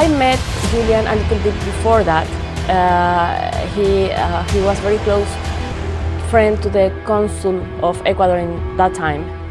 I met Julian a little bit before that. He was very close friend to the consul of Ecuador in that time.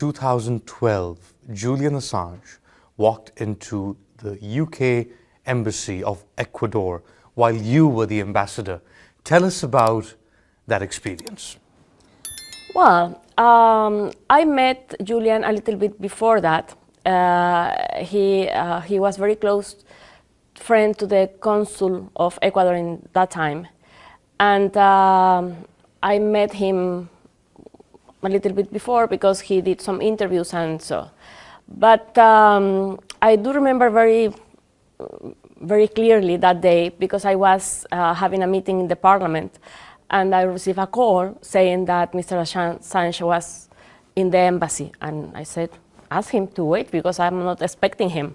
2012, Julian Assange walked into the UK embassy of Ecuador while you were the ambassador. Tell us about that experience. Well, I met Julian a little bit before that. He was very close friend to the consul of Ecuador in that time. And I met him a little bit before because he did some interviews and so. But I do remember very clearly that day because I was having a meeting in the parliament and I received a call saying that Mr. Assange was in the embassy. And I said, ask him to wait because I'm not expecting him.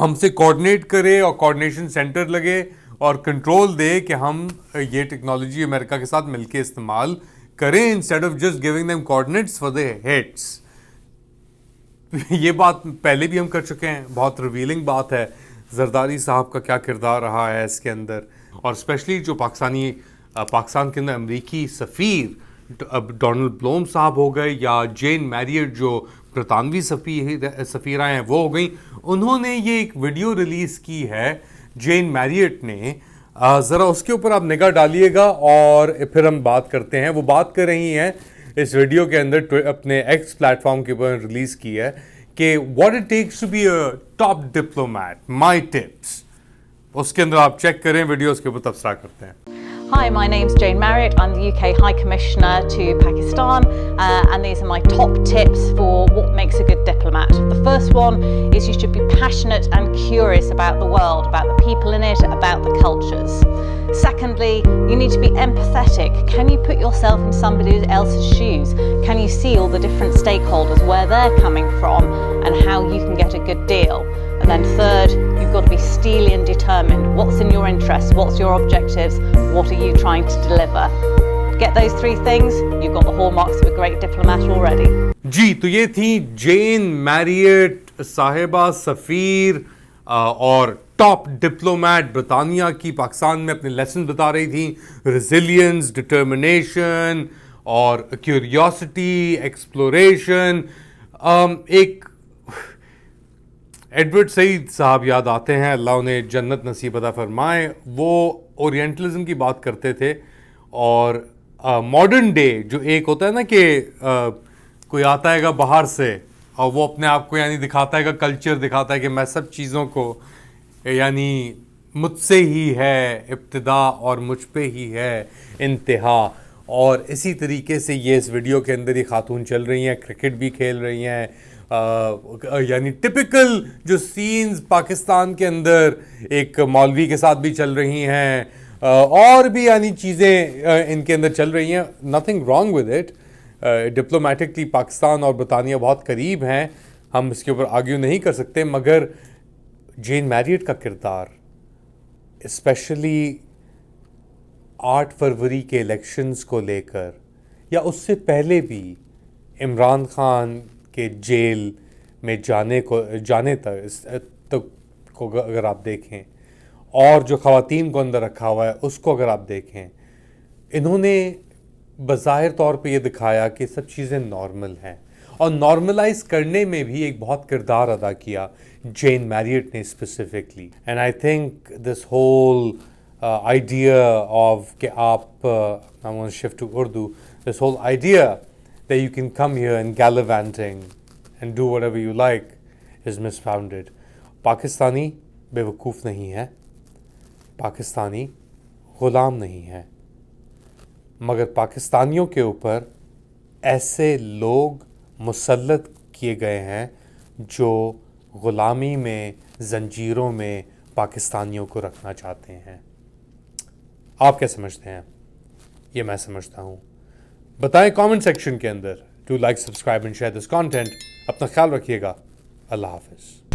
ہم سے coordinate کرے اور coordination centre لگے اور control دے کہ ہم یہ technology امریکہ کے ساتھ مل کے استعمال کریں instead of just giving them coordinates for the hats. یہ بات پہلے بھی ہم کر چکے ہیں, بہت ریویلنگ بات ہے زرداری صاحب کا کیا کردار رہا ہے اس کے اندر, اور اسپیشلی جو پاکستان کے اندر امریکی سفیر ڈونلڈ بلوم صاحب ہو گئے یا جین میریٹ جو برطانوی سفیرہ ہیں وہ ہو گئیں. انہوں نے یہ ایک ویڈیو ریلیز کی ہے جین میریٹ نے, ذرا اس کے اوپر آپ نگاہ ڈالیے گا اور پھر ہم بات کرتے ہیں. وہ بات کر رہی ہیں اس ویڈیو کے اندر, اپنے ایکس پلیٹ فارم کے اوپر ریلیز کی ہے کہ what it takes to be a top diplomat, my tips. اس کے اندر آپ چیک کریں ویڈیو, اس کے اوپر تبصرہ کرتے ہیں. Hi, my name's Jane Marriott. I'm the UK High Commissioner to Pakistan, and these are my top tips for what makes a good diplomat. The first one is you should be passionate and curious about the world, about the people in it, about the cultures. Secondly, you need to be empathetic. Can you put yourself in somebody else's shoes? Can you see all the different stakeholders, where they're coming from, and how you can get a good deal? And then third, you've got to be steely and determined. What's in your interest? What's your objectives? What are you trying to deliver? Get those three things, you've got the hallmarks of a great diplomat already. جی, تو یہ تھی Jane Marriott صاحبہ, سفیر اور top diplomat برطانیہ کی, پاکستان میں اپنے لیسن بتا رہی تھیں, ریزیلینس, ڈٹرمنیشن اور کیوریوسٹی, ایکسپلوریشن. ایک ایڈورڈ سعید صاحب یاد آتے ہیں, اللہ انہیں جنت نصیب عطا فرمائے. وہ اورینٹلزم کی بات کرتے تھے, اور ماڈرن ڈے جو ایک ہوتا ہے نا کہ کوئی آتا ہے گا باہر سے اور وہ اپنے آپ کو یعنی دکھاتا ہے گا, کلچر دکھاتا ہے کہ میں سب چیزوں کو یعنی مجھ سے ہی ہے ابتدا اور مجھ پہ ہی ہے انتہا. اور اسی طریقے سے یہ اس ویڈیو کے اندر ہی خاتون چل رہی ہیں, کرکٹ بھی کھیل رہی ہیں, یعنی ٹپیکل جو سینز پاکستان کے اندر ایک مولوی کے ساتھ بھی چل رہی ہیں, اور بھی یعنی چیزیں ان کے اندر چل رہی ہیں. Nothing wrong with it. Diplomatically Pakistan اور برطانیہ بہت قریب ہیں, ہم اس کے اوپر آرگیو نہیں کر سکتے, مگر جین میریٹ کا کردار اسپیشلی 8 فروری کے الیکشنز کو لے کر, یا اس سے پہلے بھی عمران خان کے جیل میں جانے تک کو اگر آپ دیکھیں, اور جو خواتین کو اندر رکھا ہوا ہے اس کو اگر آپ دیکھیں, انہوں نے بظاہر طور پہ یہ دکھایا کہ سب چیزیں نارمل ہیں, اور نارملائز کرنے میں بھی ایک بہت کردار ادا کیا جین میریٹ نے specifically. And I think this whole idea of کہ آپ I'm going to shift to Urdu, this whole idea that you can come here and gallivanting and do whatever you like is misfounded. Pakistani بیوقوف نہیں ہے, پاکستانی غلام نہیں ہے, مگر پاکستانیوں کے اوپر ایسے لوگ مسلط کیے گئے ہیں جو غلامی میں, زنجیروں میں پاکستانیوں کو رکھنا چاہتے ہیں. آپ کیا سمجھتے ہیں؟ یہ میں سمجھتا ہوں. بتائیں کامنٹ سیکشن کے اندر. Do like, subscribe and share this content. اپنا خیال رکھیے گا. اللہ حافظ.